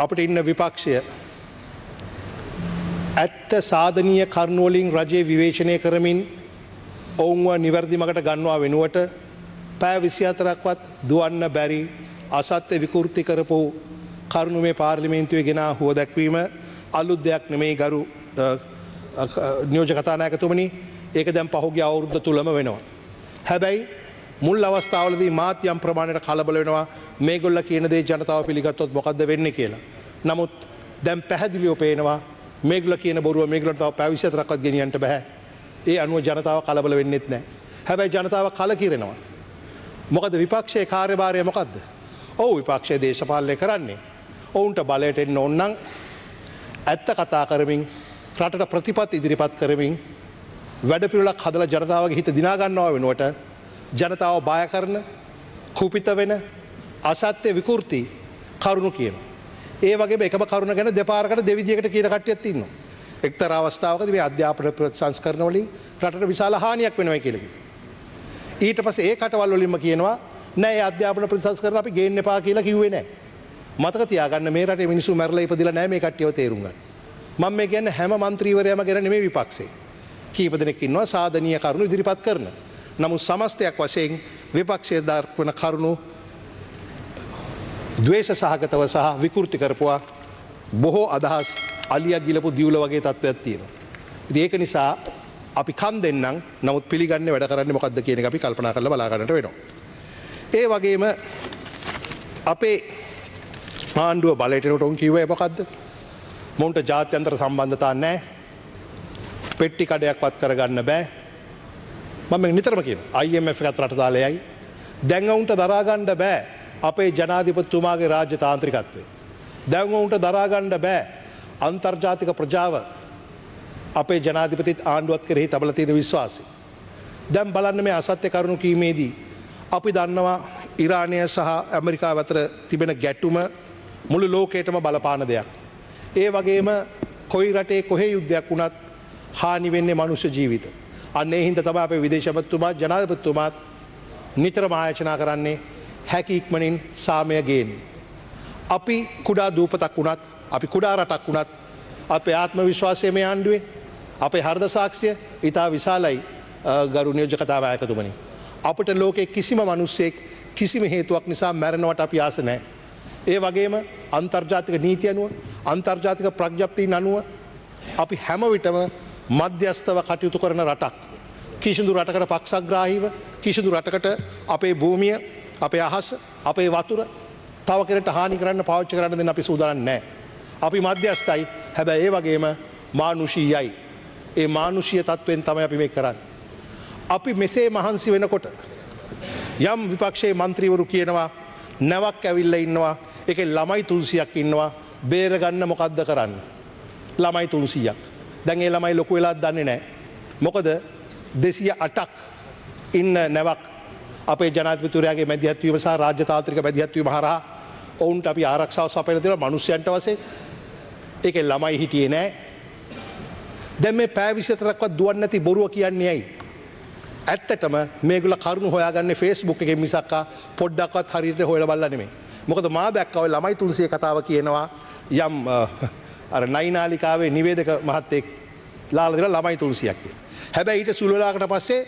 අපිට ඉන්න විපක්ෂය ඇත්ත සාධනීය කරුණු වලින් රජයේ විවේචනය කරමින් ඔවුන්ව නිවැරදි මගට ගන්නවා වෙනුවට පැය 24ක්වත් දුවන්න බැරි අසත්‍ය විකෘති කරපු කරුණු මේ පාර්ලිමේන්තුවේ ගෙන හුව දැක්වීම අලුත් දෙයක් නෙමෙයි ගරු නියෝජ්‍ය කතානායකතුමනි. ඒක දැන් පහුගිය අවුරුද්ද තුලම වෙනවා. හැබැයි මුල් අවස්ථාවලදී මාත් යම් ප්‍රමාණයට කලබල වෙනවා මේගොල්ල කියන දේ ජනතාව පිළිගත්තොත් මොකද්ද වෙන්නේ කියලා. නමුත් දැන් පැහැදිලිව පේනවා මේගොල්ල කියන බොරුව මේගොල්ලන්ට තව පැය 24ක්වත් ගෙනියන්න බෑ. ඒ අනුව ජනතාව කලබල වෙන්නෙත් නැහැ. හැබැයි ජනතාව කලකිරෙනවා. මොකද විපක්ෂයේ කාර්යභාරය මොකද්ද? ඔව් විපක්ෂයේ දේශපාලනය කරන්නේ. ඔවුන්ට බලයට එන්න ඕන නම් ඇත්ත කතා කරමින් රටට ප්‍රතිපත්ති ඉදිරිපත් කරමින් වැඩපිළිවෙලක් හදලා ජනතාවගේ හිත දිනා ගන්නවා වෙනුවට ජනතාව බය කරන කුපිත වෙන අසත්‍ය විකෘති කරුණු කියනවා. ඒ වගේම එකම කරුණ ගැන දෙපාරකට දෙවිදියකට කියන කට්ටියත් ඉන්නවා. එක්තරා අවස්ථාවකදී මේ අධ්‍යාපන ප්‍රතිසංස්කරණ වලින් රටට විශාල හානියක් වෙනවා කියලා කිව්වා. ඊට පස්සේ ඒ කටවල් වලින්ම කියනවා නෑ ඒ අධ්‍යාපන ප්‍රතිසංස්කරණ අපි ගේන්න එපා කියලා කිව්වේ නෑ. මතක තියාගන්න මේ රටේ මිනිස්සු මැරලා ඉපදිලා නෑ මේ කට්ටියව තේරුම් ගන්න. මම මේ කියන්නේ හැම മന്ത്രിවරයම ගැන නෙමෙයි විපක්ෂේ. කීප දෙනෙක් ඉන්නවා සාධනීය කරුණු ඉදිරිපත් කරන. නමුත් සමස්තයක් වශයෙන් විපක්ෂයේ දක්වන කරුණු ද්වේෂ සහගතව සහ විකෘති කරපුවා බොහෝ අදහස් අලියක් ගිලපු දියුල වගේ තත්ත්වයක් තියෙනවා. ඉතින් ඒක නිසා අපි කන් දෙන්නම් නමුත් පිළිගන්නේ වැඩ කරන්නේ මොකද්ද කියන එක අපි කල්පනා කරලා බලා ගන්නට වෙනවා. ඒ වගේම අපේ ආණ්ඩුව බලයට එනකොට උන් කිව්වේ මොකද්ද? මොන්ට ජාත්‍යන්තර සම්බන්ධතා නැහැ. පෙට්ටි කඩයක්වත් කරගන්න බෑ. මම නිතරම කියනවා IMF එකත් රට දාලයයි. දැන් උන්ට දරා ගන්න බෑ අපේ ජනාධිපතිතුමාගේ රාජ්‍යතාන්ත්‍රිකත්වය. දැන් උන්ට දරා ගන්න බෑ අන්තර්ජාතික ප්‍රජාව අපේ ජනාධිපතිත් ආණ්ඩුවත් කෙරෙහි තබලා තියෙන විශ්වාසය. දැන් බලන්න මේ අසත්‍ය කරුණු කීමේදී අපි දන්නවා ඉරානය සහ ඇමරිකාව අතර තිබෙන ගැටුම මුළු ලෝකයටම බලපාන දෙයක්. ඒ වගේම කොයි රටේ කොහේ යුද්ධයක් වුණත් හානි වෙන්නේ මනුෂ්‍ය ජීවිත. අන්න ඒ හින්දා තමයි අපේ විදේශ ඇමතිතුමා ජනාධිපතිතුමාත් නිතරම ආයෝජනා කරන්නේ හැකි ඉක්මනින් සාමය ගේන්න. අපි කුඩා දූපතක් වුණත් අපි කුඩා රටක් වුණත් අපේ ආත්ම විශ්වාසය මේ ආණ්ඩුවේ අපේ හෘද සාක්ෂිය ඉතා විශාලයි ගරු නියෝජ්‍ය කතානායකතුමනි. අපිට ලෝකේ කිසිම මිනිසෙක් කිසිම හේතුවක් නිසා මැරෙනවට අපි ආස නැහැ. ඒ වගේම අන්තර්ජාතික නීති අනුව අන්තර්ජාතික ප්‍රඥප්තියන් අනුව අපි හැම විටම මධ්‍යස්ථව කටයුතු කරන රටක්. කිසිදු රටකට පක්ෂග්‍රාහීව කිසිදු රටකට අපේ භූමිය අපේ අහස අපේ වතුර තව කෙනෙක්ට හානි කරන්න පාවිච්චි කරන්න දෙන්න අපි සූදානම් නැහැ. අපි මධ්‍යස්ථයි. හැබැයි ඒ වගේම මානුෂීයයි. ඒ මානුෂීය තත්වෙන් තමයි අපි මේක කරන්නේ. අපි මෙසේ මහන්සි වෙනකොට යම් විපක්ෂයේ മന്ത്രിවරු කියනවා නැවක් ඇවිල්ලා ඉන්නවා ඒකේ ළමයි 300ක් ඉන්නවා බේරගන්න මොකද්ද කරන්න? ළමයි 300ක්. දැන් ඒ ළමයි ලොකු වෙලාවක් දන්නේ නැහැ. මොකද 208ක් ඉන්න නැවක් අපේ ජනාධිපතිවරයාගේ මැදිහත් වීම සහ රාජ්‍යතාන්ත්‍රික මැදිහත් වීම හරහා ඔවුන්ට අපි ආරක්ෂාව සපයලා දෙනවා මිනිස්යන්ට වශයෙන්. ඒකේ ළමයි හිටියේ නැහැ. දැන් මේ පැය 24ක්වත් දුවන්නේ නැති බොරුව කියන්නේ ඇයි? ඇත්තටම මේගොල්ල කරුණු හොයාගන්නේ Facebook එකෙන් මිසක් පොඩ්ඩක්වත් හරියට හොයලා බලලා නෙමෙයි. මොකද මා දැක්කා ඔය ළමයි 300 කතාව කියනවා යම් අර නයිනාලිකාවේ නිවේදක මහත්තයෙක් ලාලා දෙලා ළමයි 300ක් කියලා. හැබැයි ඊට සුළු වෙලාවකට පස්සේ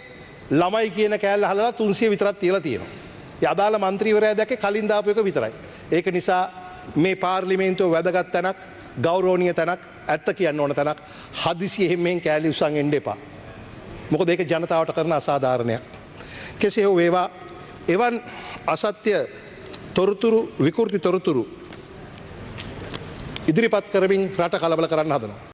ළමයි කියන කෑල්ල හලලා 300 විතරක් තියලා තියෙනවා. ඒ අදාළ മന്ത്രിවරයා දැක්කේ කලින් දාපු එක විතරයි. ඒක නිසා මේ පාර්ලිමේන්තුව වැදගත් තැනක්, ගෞරවනීය තැනක්, ඇත්ත කියන්න ඕන තැනක්. හදිසියෙ මෙන් කෑලි උස්සන් එන්න එපා. මොකද ඒක ජනතාවට කරන අසාධාරණයක්. කෙසේ හෝ වේවා එවන් අසත්‍ය තොරතුරු විකෘති තොරතුරු ඉදිරිපත් කරමින් රට කලබල කරන්න හදනවා.